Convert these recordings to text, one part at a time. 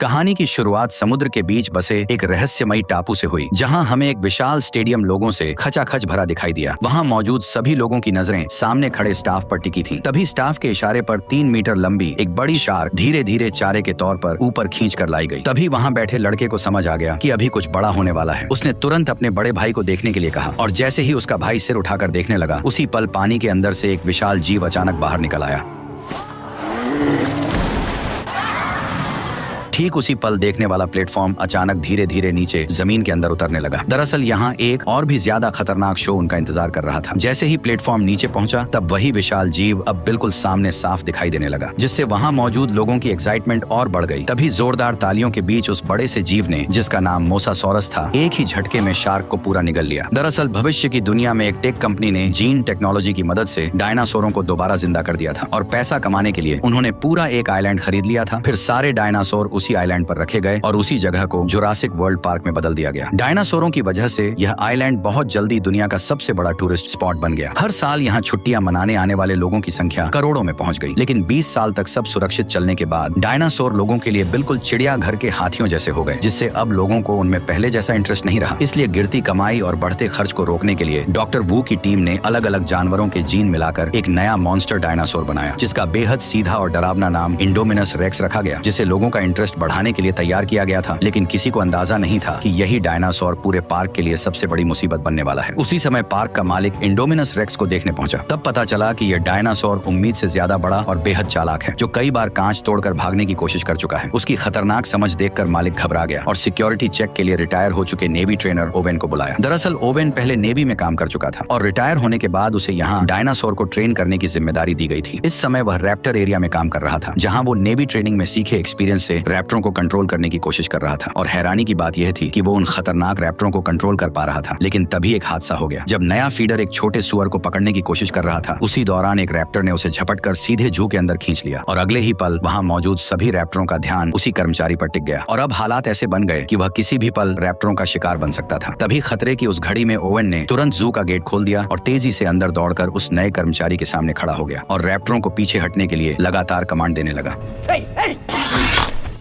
कहानी की शुरुआत समुद्र के बीच बसे एक रहस्यमयी टापू से हुई, जहां हमें एक विशाल स्टेडियम लोगों से खचाखच भरा दिखाई दिया। वहां मौजूद सभी लोगों की नजरें सामने खड़े स्टाफ पर टिकी थीं। तभी स्टाफ के इशारे पर 3 मीटर लंबी एक बड़ी शार्क धीरे धीरे चारे के तौर पर ऊपर खींच कर लाई गई। तभी वहां बैठे लड़के को समझ आ गया कि अभी कुछ बड़ा होने वाला है। उसने तुरंत अपने बड़े भाई को देखने के लिए कहा और जैसे ही उसका भाई सिर उठाकर देखने लगा, उसी पल पानी के अंदर से एक विशाल जीव अचानक बाहर निकल आया। ठीक उसी पल देखने वाला प्लेटफॉर्म अचानक धीरे धीरे नीचे जमीन के अंदर उतरने लगा। दरअसल यहाँ एक और भी ज्यादा खतरनाक शो उनका इंतजार कर रहा था। जैसे ही प्लेटफॉर्म नीचे पहुंचा, तब वही विशाल जीव अब बिल्कुल सामने साफ दिखाई देने लगा, जिससे वहां मौजूद लोगों की एक्साइटमेंट और बढ़ गई। तभी जोरदार तालियों के बीच उस बड़े से जीव ने, जिसका नाम मोसासॉरस था, एक ही झटके में शार्क को पूरा निगल लिया। दरअसल भविष्य की दुनिया में एक टेक कंपनी ने जीन टेक्नोलॉजी की मदद से डायनासोरों को दोबारा जिंदा कर दिया था और पैसा कमाने के लिए उन्होंने पूरा एक आइलैंड खरीद लिया था। फिर सारे डायनासोर उसी आइलैंड पर रखे गए और उसी जगह को जुरासिक वर्ल्ड पार्क में बदल दिया गया। डायनासोरों की वजह से यह आइलैंड बहुत जल्दी दुनिया का सबसे बड़ा टूरिस्ट स्पॉट बन गया। हर साल यहाँ छुट्टियां मनाने आने वाले लोगों की संख्या करोड़ों में पहुंच गई। लेकिन 20 साल तक सब सुरक्षित चलने के बाद डायनासोर लोगों के लिए बिल्कुल चिड़ियाघर के हाथियों जैसे हो गए, जिससे अब लोगों को उनमें पहले जैसा इंटरेस्ट नहीं रहा। इसलिए गिरती कमाई और बढ़ते खर्च को रोकने के लिए डॉक्टर वू की टीम ने अलग अलग जानवरों के जीन मिलाकर एक नया मॉन्स्टर डायनासोर बनाया, जिसका बेहद सीधा और डरावना नाम इंडोमिनस रेक्स रखा गया, जिसे लोगों का इंटरेस्ट बढ़ाने के लिए तैयार किया गया था। लेकिन किसी को अंदाजा नहीं था कि यही डायनासोर पूरे पार्क के लिए सबसे बड़ी मुसीबत बनने वाला है। उसी समय पार्क का मालिक इंडोमिनस रेक्स को देखने पहुंचा। तब पता चला कि यह डायनासोर उम्मीद से ज्यादा बड़ा और बेहद चालाक है, जो कई बार कांच तोड़कर भागने की कोशिश कर चुका है। उसकी खतरनाक समझ देखकर मालिक घबरा गया और सिक्योरिटी चेक के लिए रिटायर हो चुके नेवी ट्रेनर ओवेन को बुलाया। दरअसल ओवेन पहले नेवी में काम कर चुका था और रिटायर होने के बाद उसे यहाँ डायनासोर को ट्रेन करने की जिम्मेदारी दी गई थी। इस समय वह रैप्टर एरिया में काम कर रहा था, जहाँ वो नेवी ट्रेनिंग में सीखे एक्सपीरियंस से रैप्टरों को कंट्रोल करने की कोशिश कर रहा था। और हैरानी की बात यह थी कि वो उन खतरनाक रैप्टरों को कंट्रोल कर पा रहा था। लेकिन तभी एक हादसा हो गया। जब नया फीडर एक छोटे सुअर को पकड़ने की कोशिश कर रहा था, उसी दौरान एक रैप्टर ने उसे झपटकर सीधे जू के अंदर खींच लिया और अगले ही पल वहां मौजूद सभी रैप्टरों का ध्यान उसी कर्मचारी पर टिक गया। और अब हालात ऐसे बन गए कि वह किसी भी पल रैप्टरों का शिकार बन सकता था। तभी खतरे की उस घड़ी में ओवेन ने तुरंत जू का गेट खोल दिया और तेजी से अंदर दौड़कर उस नए कर्मचारी के सामने खड़ा हो गया और रैप्टरों को पीछे हटने के लिए लगातार कमांड देने लगा।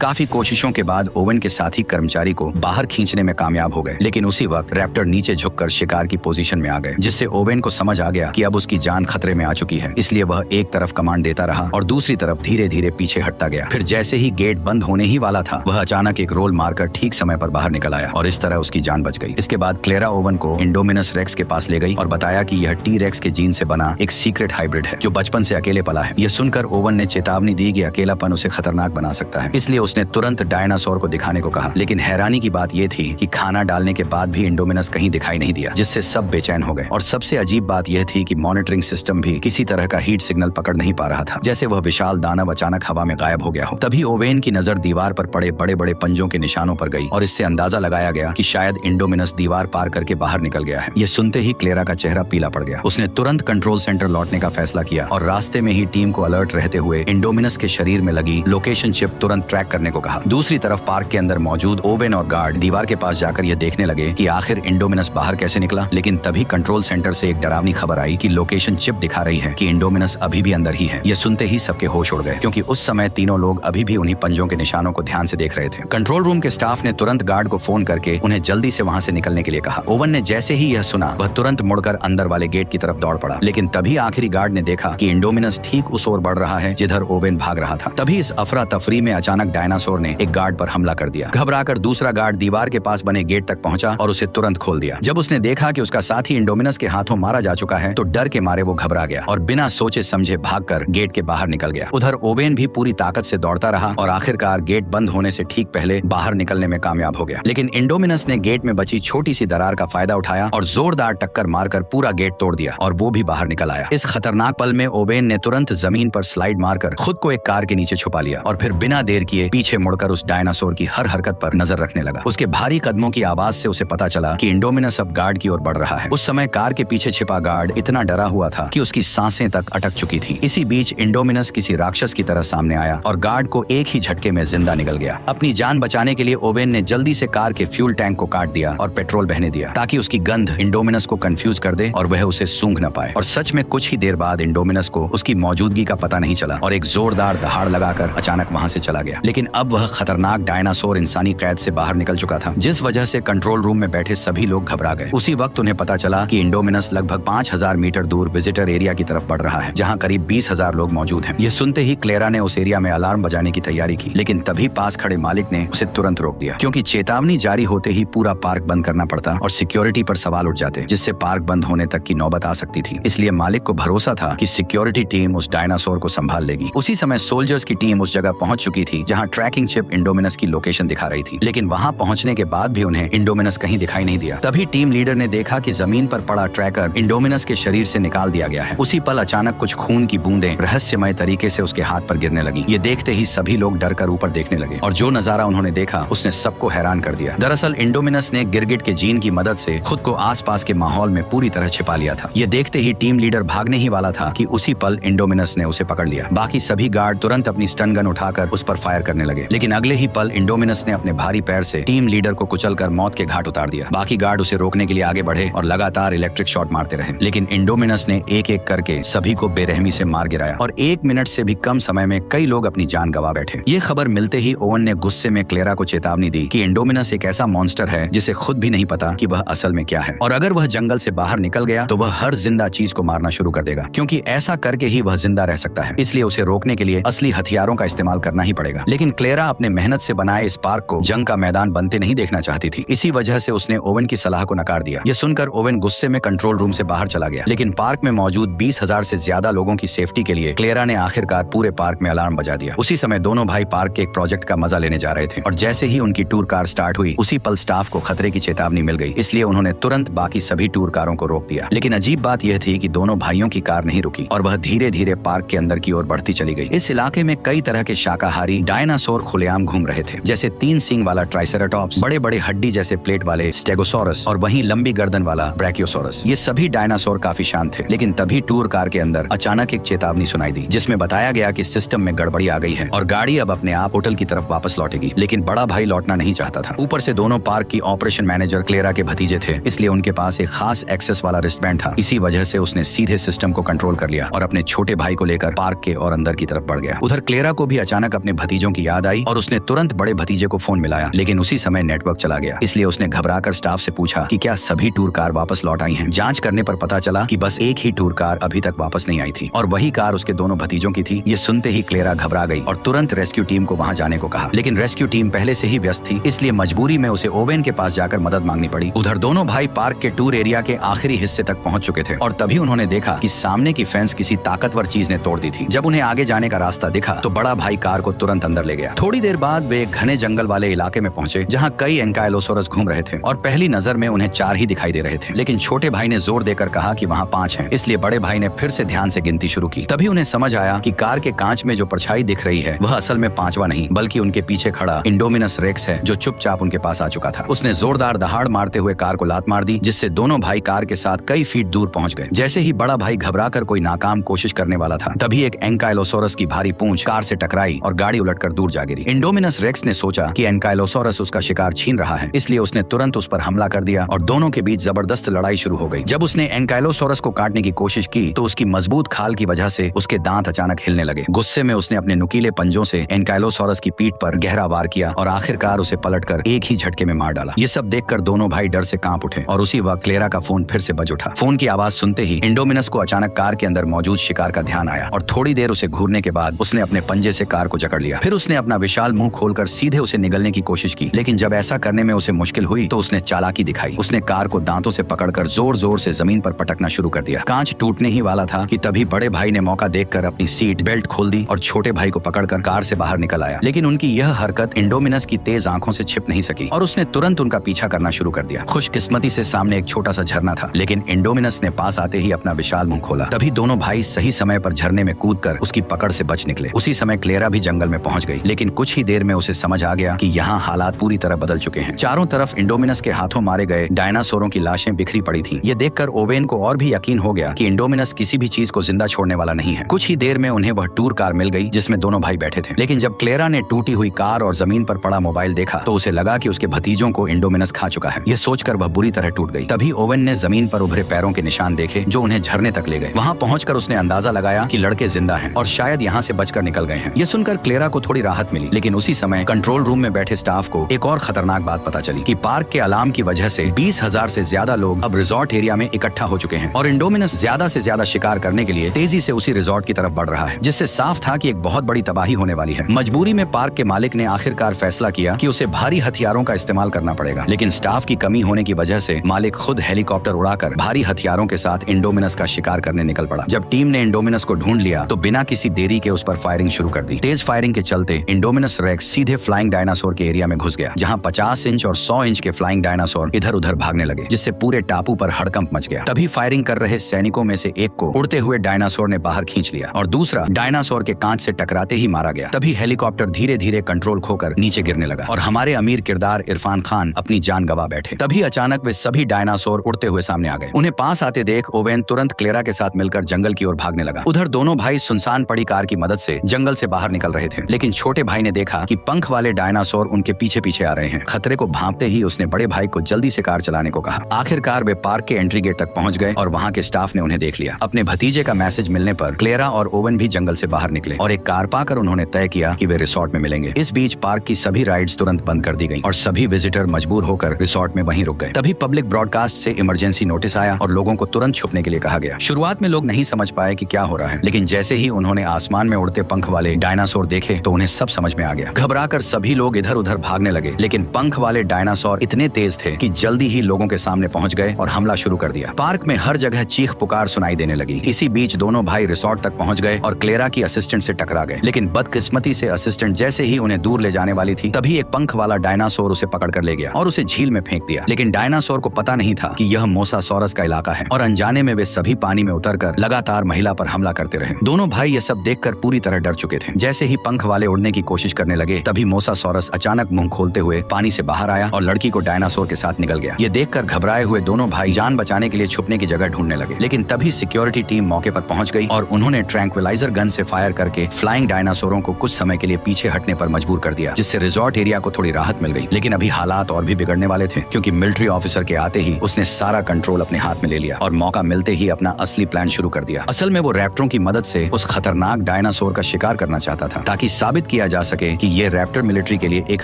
काफी कोशिशों के बाद ओवेन के साथी कर्मचारी को बाहर खींचने में कामयाब हो गए। लेकिन उसी वक्त रैप्टर नीचे झुककर शिकार की पोजीशन में आ गए, जिससे ओवेन को समझ आ गया कि अब उसकी जान खतरे में आ चुकी है। इसलिए वह एक तरफ कमांड देता रहा और दूसरी तरफ धीरे धीरे पीछे हटता गया। फिर जैसे ही गेट बंद होने ही वाला था, वह अचानक एक रोल मारकर ठीक समय पर बाहर निकल आया और इस तरह उसकी जान बच गई। इसके बाद क्लेरा ओवेन को इंडोमिनस रेक्स के पास ले गई और बताया कि यह टी रेक्स के जीन से बना एक सीक्रेट हाइब्रिड है, जो बचपन से अकेले पला है। यह सुनकर ओवेन ने चेतावनी दी कि अकेलापन उसे खतरनाक बना सकता है, इसलिए उसने तुरंत डायनासोर को दिखाने को कहा। लेकिन हैरानी की बात यह थी कि खाना डालने के बाद भी इंडोमिनस कहीं दिखाई नहीं दिया, जिससे सब बेचैन हो गए। और सबसे अजीब बात यह थी कि मॉनिटरिंग सिस्टम भी किसी तरह का हीट सिग्नल पकड़ नहीं पा रहा था, जैसे वह विशाल दानव अचानक हवा में गायब हो गया हो। तभी ओवेन की नजर दीवार पर पड़े बड़े बड़े पंजों के निशानों पर गई और इससे अंदाजा लगाया गया कि शायद इंडोमिनस दीवार पार करके बाहर निकल गया है। यह सुनते ही क्लेरा का चेहरा पीला पड़ गया। उसने तुरंत कंट्रोल सेंटर लौटने का फैसला किया और रास्ते में ही टीम को अलर्ट रहते हुए इंडोमिनस के शरीर में लगी लोकेशन चिप तुरंत ट्रैक करने को कहा। दूसरी तरफ पार्क के अंदर मौजूद ओवेन और गार्ड दीवार के पास जाकर यह देखने लगे कि आखिर इंडोमिनस बाहर कैसे निकला। लेकिन तभी कंट्रोल सेंटर से एक डरावनी खबर आई कि लोकेशन चिप दिखा रही है कि इंडोमिनस अभी भी अंदर ही है। यह सुनते ही सबके होश उड़ गए, क्योंकि उस समय तीनों लोग अभी भी उन्हीं पंजों के निशानों को ध्यान से देख रहे थे। कंट्रोल रूम के स्टाफ ने तुरंत गार्ड को फोन करके उन्हें जल्दी से वहां से निकलने के लिए कहा। ओवेन ने जैसे ही यह सुना, वह तुरंत मुड़कर अंदर वाले गेट की तरफ दौड़ पड़ा। लेकिन तभी आखिरी गार्ड ने देखा कि इंडोमिनस ठीक उस ओर बढ़ रहा है जिधर ओवेन भाग रहा था। तभी इस अफरा तफरी में अचानक डायनासोर ने एक गार्ड पर हमला कर दिया। घबराकर दूसरा गार्ड दीवार के पास बने गेट तक पहुंचा और उसे तुरंत खोल दिया। जब उसने देखा कि उसका साथी इंडोमिनस के हाथों मारा जा चुका है, तो डर के मारे वो घबरा गया और बिना सोचे समझे भागकर गेट के बाहर निकल गया। उधर ओवेन भी पूरी ताकत से दौड़ता रहा और आखिरकार गेट बंद होने से ठीक पहले बाहर निकलने में कामयाब हो गया। लेकिन इंडोमिनस ने गेट में बची छोटी सी दरार का फायदा उठाया और जोरदार टक्कर मारकर पूरा गेट तोड़ दिया और वो भी बाहर निकल आया। इस खतरनाक पल में ओवेन ने तुरंत जमीन पर स्लाइड मारकर खुद को एक कार के नीचे छुपा लिया और फिर बिना देर किए पीछे मुड़कर उस डायनासोर की हर हरकत पर नजर रखने लगा। उसके भारी कदमों की आवाज से उसे पता चला कि इंडोमिनस अब गार्ड की ओर बढ़ रहा है। उस समय कार के पीछे छिपा गार्ड इतना डरा हुआ था कि उसकी सांसें तक अटक चुकी थी। इसी बीच इंडोमिनस किसी राक्षस की तरह सामने आया और गार्ड को एक ही झटके में जिंदा निगल गया। अपनी जान बचाने के लिए ओवेन ने जल्दी से कार के फ्यूल टैंक को काट दिया और पेट्रोल बहने दिया, ताकि उसकी गंध इंडोमिनस को कंफ्यूज कर दे और वह उसे सूंघ न पाए। और सच में कुछ ही देर बाद इंडोमिनस को उसकी मौजूदगी का पता नहीं चला और एक जोरदार दहाड़ लगाकर अचानक वहां से चला गया। लेकिन लेकिन अब वह खतरनाक डायनासोर इंसानी कैद से बाहर निकल चुका था, जिस वजह से कंट्रोल रूम में बैठे सभी लोग घबरा गए। उसी वक्त उन्हें पता चला कि इंडोमिनस लगभग 5000 मीटर दूर विजिटर एरिया की तरफ बढ़ रहा है, जहाँ करीब 20,000 लोग मौजूद हैं। यह सुनते ही क्लेरा ने उस एरिया में अलार्म बजाने की तैयारी की, लेकिन तभी पास खड़े मालिक ने उसे तुरंत रोक दिया, क्योंकि चेतावनी जारी होते ही पूरा पार्क बंद करना पड़ता और सिक्योरिटी पर सवाल उठ जाते, जिससे पार्क बंद होने तक की नौबत आ सकती थी। इसलिए मालिक को भरोसा था कि सिक्योरिटी टीम उस डायनासोर को संभाल लेगी। उसी समय सोल्जर्स की टीम उस जगह पहुंच चुकी थी जहां ट्रैकिंग चिप इंडोमिनस की लोकेशन दिखा रही थी, लेकिन वहां पहुंचने के बाद भी उन्हें इंडोमिनस कहीं दिखाई नहीं दिया। तभी टीम लीडर ने देखा कि जमीन पर पड़ा ट्रैकर इंडोमिनस के शरीर से निकाल दिया गया है। उसी पल अचानक कुछ खून की बूंदें रहस्यमय तरीके से उसके हाथ पर गिरने लगी। ये देखते ही सभी लोग डर कर ऊपर देखने लगे और जो नजारा उन्होंने देखा उसने सबको हैरान कर दिया। दरअसल इंडोमिनस ने गिरगिट के जीन की मदद से खुद को आसपास के माहौल में पूरी तरह छिपा लिया था। ये देखते ही टीम लीडर भागने ही वाला था कि उसी पल इंडोमिनस ने उसे पकड़ लिया। बाकी सभी गार्ड तुरंत अपनी स्टन गन उठाकर उस पर फायर करने लगे, लेकिन अगले ही पल इंडोमिनस ने अपने भारी पैर से टीम लीडर को कुचलकर मौत के घाट उतार दिया। बाकी गार्ड उसे रोकने के लिए आगे बढ़े और लगातार इलेक्ट्रिक शॉट मारते रहे, लेकिन इंडोमिनस ने एक एक करके सभी को बेरहमी से मार गिराया और 1 मिनट से भी कम समय में कई लोग अपनी जान गंवा बैठे। ये खबर मिलते ही ओवन ने गुस्से में क्लेरा को चेतावनी दी कि इंडोमिनस एक ऐसा मॉन्स्टर है जिसे खुद भी नहीं पता कि वह असल में क्या है, और अगर वह जंगल से बाहर निकल गया तो वह हर जिंदा चीज को मारना शुरू कर देगा, क्योंकि ऐसा करके ही वह जिंदा रह सकता है। इसलिए उसे रोकने के लिए असली हथियारों का इस्तेमाल करना ही पड़ेगा। लेकिन क्लेरा अपने मेहनत से बनाए इस पार्क को जंग का मैदान बनते नहीं देखना चाहती थी। इसी वजह से उसने ओवन की सलाह को नकार दिया। यह सुनकर ओवन गुस्से में कंट्रोल रूम से बाहर चला गया, लेकिन पार्क में मौजूद 20,000 से ज्यादा लोगों की सेफ्टी के लिए क्लेरा ने आखिरकार पूरे पार्क में अलार्म बजा दिया। उसी समय दोनों भाई पार्क के एक प्रोजेक्ट का मजा लेने जा रहे थे और जैसे ही उनकी टूर कार स्टार्ट हुई उसी पल स्टाफ को खतरे की चेतावनी मिल गई। इसलिए उन्होंने तुरंत बाकी सभी टूर कारों को रोक दिया। लेकिन अजीब बात यह थी कि दोनों भाइयों की कार नहीं रुकी और वह धीरे धीरे पार्क के अंदर की ओर बढ़ती चली गई। इस इलाके में कई तरह के शाकाहारी डायनासोर खुलेआम घूम रहे थे, जैसे 3 सींग वाला ट्राइसेराटॉप्स, बड़े बड़े हड्डी जैसे प्लेट वाले स्टेगोसोरस और वहीं लंबी गर्दन वाला ब्रैकियोसोरस। ये सभी डायनासोर काफी शांत थे, लेकिन तभी टूर कार के अंदर अचानक एक चेतावनी सुनाई दी, जिसमें बताया गया कि सिस्टम में गड़बड़ी आ गई है और गाड़ी अब अपने आप होटल की तरफ वापस लौटेगी। लेकिन बड़ा भाई लौटना नहीं चाहता था। ऊपर से दोनों पार्क की ऑपरेशन मैनेजर क्लेरा के भतीजे थे, इसलिए उनके पास एक खास एक्सेस वाला रिस्टबैंड था। इसी वजह से उसने सीधे सिस्टम को कंट्रोल कर लिया और अपने छोटे भाई को लेकर पार्क के और अंदर की तरफ बढ़ गया। उधर क्लेरा को भी अचानक अपने भतीजों की याद आई और उसने तुरंत बड़े भतीजे को फोन मिलाया, लेकिन उसी समय नेटवर्क चला गया। इसलिए उसने घबराकर स्टाफ से पूछा कि क्या सभी टूर कार वापस लौट आई हैं। जांच करने पर पता चला कि बस एक ही टूर कार अभी तक वापस नहीं आई थी और वही कार उसके दोनों भतीजों की थी। ये सुनते ही क्लेरा घबरा गई और तुरंत रेस्क्यू टीम को वहां जाने को कहा, लेकिन रेस्क्यू टीम पहले से ही व्यस्त थी, इसलिए मजबूरी में उसे ओवेन के पास जाकर मदद मांगनी पड़ी। उधर दोनों भाई पार्क के टूर एरिया के आखिरी हिस्से तक पहुंच चुके थे और तभी उन्होंने देखा कि सामने की फेंस किसी ताकतवर चीज ने तोड़ दी थी। जब उन्हें आगे जाने का रास्ता दिखा तो बड़ा भाई कार को तुरंत अंदर ले गया। थोड़ी देर बाद वे एक घने जंगल वाले इलाके में पहुंचे जहां कई एंकाइलोसोरस घूम रहे थे और पहली नजर में उन्हें 4 ही दिखाई दे रहे थे, लेकिन छोटे भाई ने जोर देकर कहा कि वहां 5 हैं। इसलिए बड़े भाई ने फिर से ध्यान से गिनती शुरू की। तभी उन्हें समझ आया कि कार के कांच में जो परछाई दिख रही है वह असल में 5वां नहीं बल्कि उनके पीछे खड़ा इंडोमिनस रेक्स है, जो चुपचाप उनके पास आ चुका था। उसने जोरदार दहाड़ मारते हुए कार को लात मार दी, जिससे दोनों भाई कार के साथ कई फीट दूर पहुंच गए। जैसे ही बड़ा भाई घबराकर कोई नाकाम कोशिश करने वाला था, तभी एक एंकाइलोसोरस की भारी पूंछ कार से टकराई और गाड़ी उलटकर दूर जा गिरी। इंडोमिनस रेक्स ने सोचा कि एंकाइलोसोरस उसका शिकार छीन रहा है, इसलिए उसने तुरंत उस पर हमला कर दिया और दोनों के बीच जबरदस्त लड़ाई शुरू हो गई। जब उसने एंकाइलोसोरस को काटने की कोशिश की तो उसकी मजबूत खाल की वजह से उसके दांत अचानक हिलने लगे। गुस्से में उसने अपने नुकीले पंजों से एंकाइलोसोरस की पीठ पर गहरा वार किया और आखिरकार उसे पलटकर एक ही झटके में मार डाला। ये सब देखकर दोनों भाई डर से कांप उठे और उसी वक्त क्लेरा का फोन फिर से बज उठा। फोन की आवाज सुनते ही इंडोमिनस को अचानक कार के अंदर मौजूद शिकार का ध्यान आया और थोड़ी देर उसे घूरने के बाद उसने अपने पंजे से कार को जकड़ लिया। फिर उसने अपना विशाल मुंह खोलकर सीधे उसे निगलने की कोशिश की, लेकिन जब ऐसा करने में उसे मुश्किल हुई तो उसने चालाकी दिखाई। उसने कार को दांतों से पकड़कर जोर जोर से जमीन पर पटकना शुरू कर दिया। कांच टूटने ही वाला था कि तभी बड़े भाई ने मौका देखकर अपनी सीट बेल्ट खोल दी और छोटे भाई को पकड़कर कार से बाहर निकल आया। लेकिन उनकी यह हरकत इंडोमिनस की तेज आंखों से छिप नहीं सकी और उसने तुरंत उनका पीछा करना शुरू कर दिया। खुशकिस्मती से सामने एक छोटा सा झरना था, लेकिन इंडोमिनस ने पास आते ही अपना विशाल मुंह खोला। तभी दोनों भाई सही समय पर झरने में कूदकर उसकी पकड़ से बच निकले। उसी समय क्लेरा भी जंगल में पहुंच गई, लेकिन कुछ ही देर में उसे समझ आ गया कि यहाँ हालात पूरी तरह बदल चुके हैं। चारों तरफ इंडोमिनस के हाथों मारे गए डायनासोरों की लाशें बिखरी पड़ी थीं। ये देखकर ओवेन को और भी यकीन हो गया कि इंडोमिनस किसी भी चीज को जिंदा छोड़ने वाला नहीं है। कुछ ही देर में उन्हें वह टूर कार मिल गई जिसमें दोनों भाई बैठे थे, लेकिन जब क्लेरा ने टूटी हुई कार और जमीन पर पड़ा मोबाइल देखा तो उसे लगा कि उसके भतीजों को इंडोमिनस खा चुका है। यह सोचकर वह बुरी तरह टूट गई। तभी ओवेन ने जमीन पर उभरे पैरों के निशान देखे जो उन्हें झरने तक ले गए। वहां पहुंचकर उसने अंदाजा लगाया कि लड़के जिंदा हैं और शायद यहाँ से बचकर निकल गए हैं। यह सुनकर क्लेरा को थोड़ी राहत मिली। लेकिन उसी समय कंट्रोल रूम में बैठे स्टाफ को एक और खतरनाक बात पता चली कि पार्क के अलार्म की वजह से 20,000 से ज्यादा लोग अब रिजॉर्ट एरिया में इकट्ठा हो चुके हैं और इंडोमिनस ज्यादा से ज्यादा शिकार करने के लिए तेजी से उसी रिजॉर्ट की तरफ बढ़ रहा है, जिससे साफ था कि एक बहुत बड़ी तबाही होने वाली है। मजबूरी में पार्क के मालिक ने आखिरकार फैसला किया कि उसे भारी हथियारों का इस्तेमाल करना पड़ेगा, लेकिन स्टाफ की कमी होने की वजह से मालिक खुद हेलीकॉप्टर उड़ाकर भारी हथियारों के साथ इंडोमिनस का शिकार करने निकल पड़ा। जब टीम ने इंडोमिनस को ढूंढ लिया तो बिना किसी देरी के उस पर फायरिंग शुरू कर दी। तेज फायरिंग के चलते इंडोमिनस रेक्स सीधे फ्लाइंग डायनासोर के एरिया में घुस गया, जहां 50 इंच और 100 इंच के फ्लाइंग डायनासोर इधर उधर भागने लगे, जिससे पूरे टापू पर हड़कंप मच गया। तभी फायरिंग कर रहे सैनिकों में से एक को उड़ते हुए डायनासोर ने बाहर खींच लिया और दूसरा डायनासोर के कांच से टकराते ही मारा गया। तभी हेलीकॉप्टर धीरे धीरे कंट्रोल खोकर नीचे गिरने लगा और हमारे अमीर किरदार इरफान खान अपनी जान गंवा बैठे। तभी अचानक वे सभी डायनासोर उड़ते हुए सामने आ गए। उन्हें पास आते देख ओवेन तुरंत क्लेरा के साथ मिलकर जंगल की ओर भागने लगा। उधर दोनों भाई सुनसान पड़ी कार की मदद से जंगल से बाहर निकल रहे थे, लेकिन छोटे भाई ने देखा कि पंख वाले डायनासोर उनके पीछे पीछे आ रहे हैं। खतरे को भांपते ही उसने बड़े भाई को जल्दी से कार चलाने को कहा। आखिरकार वे पार्क के एंट्री गेट तक पहुंच गए और वहां के स्टाफ ने उन्हें देख लिया। अपने भतीजे का मैसेज मिलने पर क्लेरा और ओवन भी जंगल से बाहर निकले और एक कार पाकर उन्होंने तय किया कि वे रिसोर्ट में मिलेंगे। इस बीच पार्क की सभी राइड्स तुरंत बंद कर दी गई और सभी विजिटर मजबूर होकर रिसोर्ट में वहीं रुक गए। तभी पब्लिक ब्रॉडकास्ट से इमरजेंसी नोटिस आया और लोगों को तुरंत छुपने के लिए कहा गया। शुरुआत में लोग नहीं समझ पाए कि क्या हो रहा है, लेकिन जैसे ही उन्होंने आसमान में उड़ते पंख वाले डायनासोर देखे तो उन्हें सब समझ में आ गया। घबराकर सभी लोग इधर उधर भागने लगे, लेकिन पंख वाले डायनासोर इतने तेज थे कि जल्दी ही लोगों के सामने पहुंच गए और हमला शुरू कर दिया। पार्क में हर जगह चीख पुकार सुनाई देने लगी। इसी बीच दोनों भाई रिसोर्ट तक पहुंच गए और क्लेरा की असिस्टेंट से टकरा गए, लेकिन बदकिस्मती से असिस्टेंट जैसे ही उन्हें दूर ले जाने वाली थी तभी एक पंख वाला डायनासोर उसे पकड़ कर ले गया और उसे झील में फेंक दिया। लेकिन डायनासोर को पता नहीं था कि यह मोसासॉरस का इलाका है और अनजाने में वे सभी पानी में उतरकर लगातार महिला पर हमला करते रहे। दोनों भाई ये सब देखकर पूरी तरह डर चुके थे। जैसे ही पंख वाले उड़ने की कोशिश करने लगे तभी मोसासॉरस अचानक मुंह खोलते हुए पानी से बाहर आया और लड़की को डायनासोर के साथ निकल गया। ये देखकर घबराए हुए दोनों भाई जान बचाने के लिए छुपने की जगह ढूंढने लगे, लेकिन तभी सिक्योरिटी टीम मौके पर पहुंच गई और उन्होंने ट्रैंक्विलाइजर गन से फायर करके फ्लाइंग डायनासोरों को कुछ समय के लिए पीछे हटने पर मजबूर कर दिया, जिससे रिजॉर्ट एरिया को थोड़ी राहत मिल गई। लेकिन अभी हालात और भी बिगड़ने वाले थे, क्योंकि मिलिट्री ऑफिसर के आते ही उसने सारा कंट्रोल अपने हाथ में ले लिया और मौका मिलते ही अपना असली प्लान शुरू कर दिया। असल में वो रैप्टरों की मदद से उस खतरनाक डायनासोर का शिकार करना चाहता था, ताकि साबित किया जा सके कि ये रैप्टर मिलिट्री के लिए एक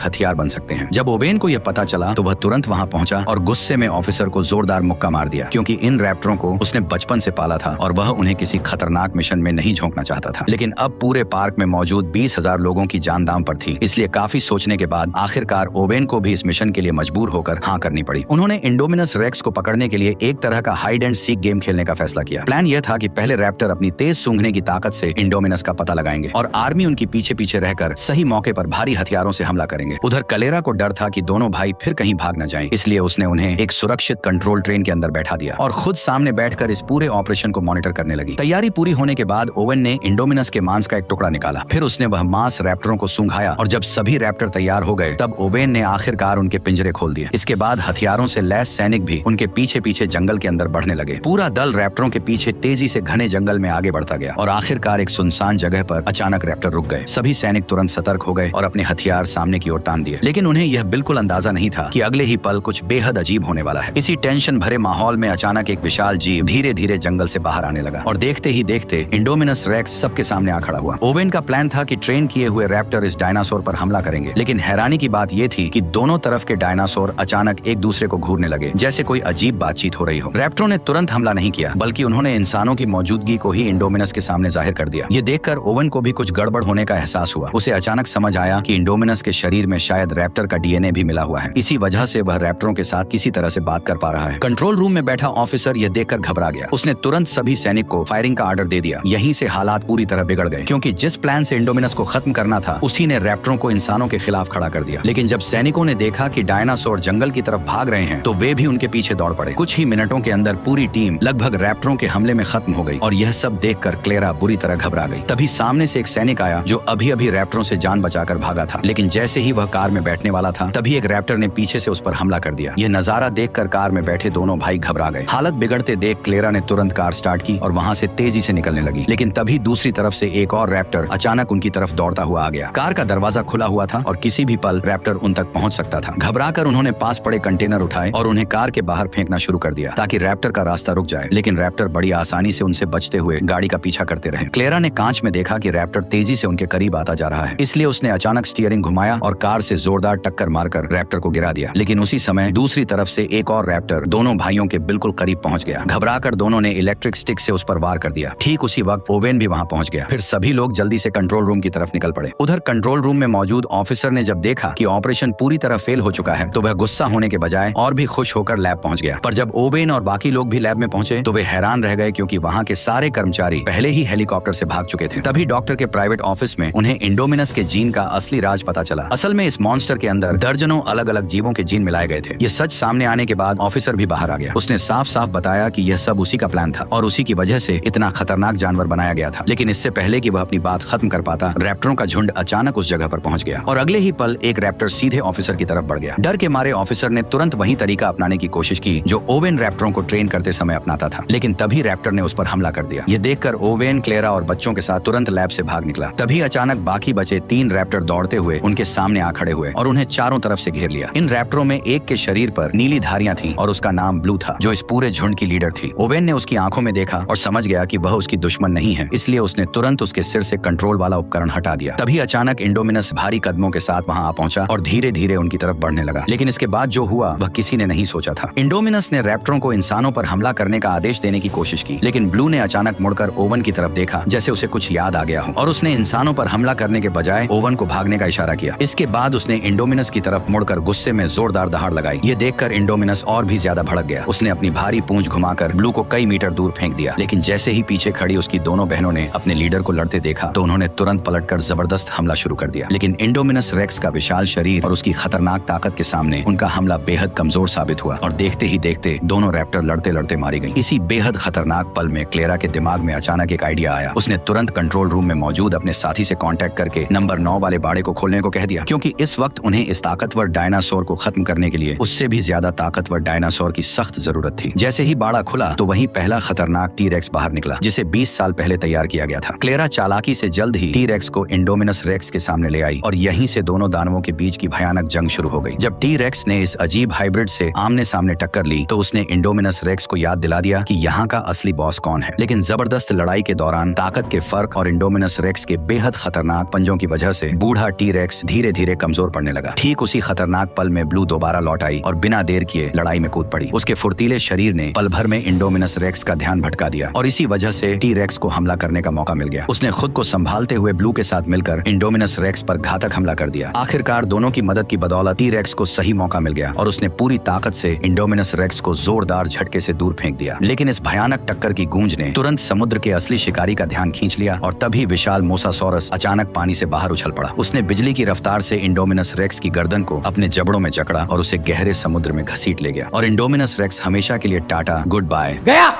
हथियार बन सकते हैं। जब ओवेन को यह पता चला तो वह तुरंत वहां पहुंचा और गुस्से में ऑफिसर को जोरदार मुक्का मार दिया, क्योंकि इन रैप्टरों को उसने बचपन से पाला था और वह उन्हें किसी खतरनाक मिशन में नहीं झोंकना चाहता था। लेकिन अब पूरे पार्क में मौजूद 20,000 लोगों की जान दांव पर थी, इसलिए काफी सोचने के बाद आखिरकार ओवेन को भी इस मिशन के लिए मजबूर होकर हाँ करनी पड़ी। उन्होंने इंडोमिनस रेक्स को पकड़ने के लिए एक तरह का हाइड एंड सीक गेम खेलने का फैसला किया। प्लान यह था कि पहले रैप्टर अपनी तेज सूंघने की ताकत से इंडोमिनस का पता लगाएंगे और आर्मी उनकी पीछे पीछे रहकर सही मौके पर भारी हथियारों से हमला करेंगे। उधर कलेरा को डर था कि दोनों भाई फिर कहीं भाग न जाएं, इसलिए उसने उन्हें एक सुरक्षित कंट्रोल ट्रेन के अंदर बैठा दिया और खुद सामने बैठकर इस पूरे ऑपरेशन को मॉनिटर करने लगी। तैयारी पूरी होने के बाद ओवेन ने इंडोमिनस के मांस का एक टुकड़ा निकाला, फिर उसने वह मांस रैप्टरों को सूंघाया और जब सभी रैप्टर तैयार हो गए तब ओवेन ने आखिरकार उनके पिंजरे खोल दिए। इसके बाद हथियारों से लैस सैनिक भी उनके पीछे पीछे जंगल के अंदर बढ़ने लगे। पूरा दल रैप्टरों के पीछे तेजी से घने जंगल में आगे बढ़ता गया और आखिरकार एक सुनसान जगह पर अचानक रैप्टर रुक गए। सभी सैनिक तुरंत सतर्क हो गए और अपने हथियार सामने की ओर तान दिए, लेकिन उन्हें यह बिल्कुल अंदाजा नहीं था कि अगले ही पल कुछ बेहद अजीब होने वाला है। इसी टेंशन भरे माहौल में अचानक एक विशाल जीव धीरे धीरे जंगल से बाहर आने लगा और देखते ही देखते इंडोमिनस रेक्स सबके सामने आ खड़ा हुआ। ओवेन का प्लान था कि ट्रेन किए हुए रैप्टर इस डायनासोर पर हमला करेंगे, लेकिन हैरानी की बात यह थी कि दोनों तरफ के डायनासोर अचानक एक दूसरे को घूरने लगे, जैसे कोई अजीब बातचीत हो रही हो। रैप्टरों ने तुरंत हमला नहीं किया, बल्कि उन्होंने इंसानों की मौजूदगी को ही इंडोमिनस के सामने जाहिर कर दिया। ये देखकर ओवेन को भी कुछ गड़बड़ होने का एहसास हुआ। उसे अचानक समझ आया कि इंडोमिनस के शरीर में शायद रैप्टर का डीएनए भी मिला हुआ है। इसी वजह से वह रैप्टरों के साथ किसी तरह से बात कर पा रहा है। कंट्रोल रूम में बैठा ऑफिसर यह देखकर घबरा गया। उसने तुरंत सभी सैनिक को फायरिंग का ऑर्डर दे दिया। यहीं से हालात पूरी तरह बिगड़ गए, क्योंकि जिस प्लान से इंडोमिनस को खत्म करना था उसी ने रैप्टरों को इंसानों के खिलाफ खड़ा कर दिया। लेकिन जब सैनिकों ने देखा कि डायनासोर जंगल की तरफ भाग रहे हैं तो वे भी उनके पीछे दौड़ पड़े। कुछ ही मिनटों के अंदर पूरी टीम लगभग रैप्टरों के हमले में खत्म हो गई और यह सब देखकर क्लेरा बुरी तरह घबरा गई। तभी सामने से एक सैनिक आया जो अभी अभी रैप्टरों से जान बचाकर भागा था, लेकिन जैसे ही वह कार में बैठने वाला था तभी एक रैप्टर ने पीछे से उस पर हमला कर दिया। यह नजारा देखकर कार में बैठे दोनों भाई घबरा गए। हालत बिगड़ते देख क्लेरा ने तुरंत कार स्टार्ट की और वहां से तेजी से निकलने लगी, लेकिन तभी दूसरी तरफ से एक और रैप्टर अचानक उनकी तरफ दौड़ता हुआ आ गया। कार का दरवाजा खुला हुआ था और किसी भी पल रैप्टर उन तक पहुंच सकता था। घबराकर उन्होंने पास पड़े कंटेनर उठाए और उन्हें कार के बाहर फेंकना शुरू कर दिया ताकि रैप्टर का रास्ता रुक जाए, लेकिन रैप्टर बड़ी आसानी से उनसे बचते हुए गाड़ी का पीछा करते रहे। क्लेरा ने कांच में देखा कि रैप्टर तेजी से उनके करीब आता जा रहा है, इसलिए उसने अचानक स्टीयरिंग घुमाया और कार से जोरदार टक्कर मारकर रैप्टर को गिरा दिया। लेकिन उसी समय दूसरी तरफ से एक और रैप्टर दोनों भाइयों के बिल्कुल करीब पहुंच गया। घबराकर दोनों ने इलेक्ट्रिक स्टिक से उस पर वार कर दिया। ठीक उसी वक्त ओवेन भी वहां पहुंच गया। फिर सभी लोग जल्दी से कंट्रोल रूम की तरफ निकल पड़े। उधर कंट्रोल रूम में मौजूद ऑफिसर ने जब देखा कि ऑपरेशन पूरी तरह फेल हो चुका है तो वह गुस्सा होने के बजाय और भी खुश होकर लैब पहुंच गया। पर जब ओवेन और बाकी लोग भी लैब में पहुंचे तो वे हैरान रह गए, क्योंकि वहां के सारे कर्मचारी पहले ही हेलीकॉप्टर से भाग चुके थे। तभी डॉक्टर के प्राइवेट ऑफिस में उन्हें इंडोमिनस के जीन का असली राज पता चला। असल में इस मॉन्स्टर के अंदर दर्जनों अलग अलग जीवों के जीन मिलाए गए थे। ये सच सामने आने के बाद ऑफिसर भी बाहर आ गया। उसने साफ साफ बताया कि यह सब उसी का प्लान था और उसी की वजह से इतना खतरनाक जानवर बनाया गया था। लेकिन इससे पहले कि वह अपनी बात खत्म कर पाता, रैप्टरों का झुंड अचानक उस जगह पर पहुंच गया और अगले ही पल एक रैप्टर सीधे ऑफिसर की तरफ बढ़ गया। डर के मारे ऑफिसर ने तुरंत वही तरीका अपनाने की कोशिश की जो ओवेन रैप्टरों को ट्रेन करते समय अपनाता था, लेकिन तभी रैप्टर ने उस पर हमला कर दिया। ये देखकर ओवेन, क्लेरा और बच्चों के साथ तुरंत लैब से भाग निकला। तभी अचानक बाकी बचे 3 रैप्टर दौड़ते हुए उनके सामने आ खड़े हुए और उन्हें चारों तरफ से घेर लिया। इन रैप्टरों में एक के शरीर पर नीली धारियां थीं और उसका नाम ब्लू था, जो इस पूरे झुंड की लीडर थी। ओवेन ने उसकी आंखों में देखा और समझ गया कि वह उसकी दुश्मन नहीं है, इसलिए उसने तुरंत उसके सिर से कंट्रोल वाला उपकरण हटा दिया। तभी अचानक इंडोमिनस भारी कदमों के साथ वहां आ पहुंचा और धीरे धीरे उनकी तरफ बढ़ने लगा। लेकिन इसके बाद जो हुआ वह किसी ने नहीं सोचा था। इंडोमिनस ने रैप्टरों को इंसानों पर हमला करने का आदेश देने की कोशिश की, लेकिन ब्लू ने अचानक मुड़कर ओवन की तरफ देखा, जैसे उसे कुछ याद आ गया हो, और उसने इंसानों पर हमला करने के बजाय ओवन को भागने का इशारा किया। इसके बाद उसने इंडोमिनस की तरफ मुड़कर गुस्से में जोरदार दहाड़ लगाई। ये देखकर इंडोमिनस और भी ज्यादा भड़क गया। उसने अपनी भारी पूंछ घुमाकर ब्लू को कई मीटर दूर फेंक दिया। लेकिन जैसे ही पीछे खड़ी उसकी दोनों बहनों ने अपने लीडर को लड़ते देखा तो उन्होंने तुरंत पलटकर जबरदस्त हमला शुरू कर दिया। लेकिन इंडोमिनस रेक्स का विशाल शरीर और उसकी खतरनाक ताकत के सामने उनका हमला बेहद कमजोर साबित हुआ और देखते ही देखते दोनों रैप्टर लड़ते लड़ते मारी गई। इसी बेहद खतरनाक पल में क्लेरा के दिमाग में अचानक एक आइडिया आया। उसने तुरंत कंट्रोल रूम में मौजूद अपने साथी से कांटेक्ट करके नंबर 9 वाले बाड़े को खोलने को कह दिया, क्योंकि इस वक्त उन्हें इस ताकतवर डायनासोर को खत्म करने के लिए उससे भी ज्यादा ताकतवर डायनासोर की सख्त जरूरत थी। जैसे ही बाड़ा खुला तो वहीं पहला खतरनाक टी-रेक्स बाहर निकला, जिसे 20 साल पहले तैयार किया गया था। क्लेरा चालाकी से जल्द ही टी-रेक्स को इंडोमिनस रेक्स के सामने ले आई और यहीं से दोनों दानवों के बीच की भयानक जंग शुरू हो गई। जब टी-रेक्स ने इस अजीब हाइब्रिड से आमने सामने टक्कर ली तो उसने इंडोमिनस रेक्स को याद दिला दिया कि यहाँ का असली बॉस कौन है। लेकिन जबरदस्त लड़ाई के दौरान ताकत के फर्क और इंडोमिनस रेक्स के बेहद खतरनाक पंजों की वजह से बूढ़ा टी-रेक्स धीरे धीरे कमजोर पड़ने लगा। ठीक उसी खतरनाक पल में ब्लू दोबारा लौट आई और बिना देर किए लड़ाई में कूद पड़ी। उसके फुर्तीले शरीर ने पल भर में इंडोमिनस रेक्स का ध्यान भटका दिया और इसी वजह से टी-रेक्स को हमला करने का मौका मिल गया। उसने खुद को संभालते हुए ब्लू के साथ मिलकर इंडोमिनस रेक्स पर घातक हमला कर दिया। आखिरकार दोनों की मदद की बदौलत टी-रेक्स को सही मौका मिल गया और उसने पूरी ताकत से इंडोमिनस रेक्स को जोरदार झटके से दूर फेंक दिया। लेकिन इस भयानक टक्कर की गूंज ने तुरंत समुद्र के असली शिकारी का ध्यान खींच लिया और तभी विशाल मोसासॉरस अचानक पानी से बाहर उछल पड़ा। उसने बिजली की रफ्तार से इंडोमिनस रेक्स की गर्दन को अपने जबड़ों में जकड़ा और उसे गहरे समुद्र में घसीट ले गया और इंडोमिनस रेक्स हमेशा के लिए टाटा गुड बाय गया।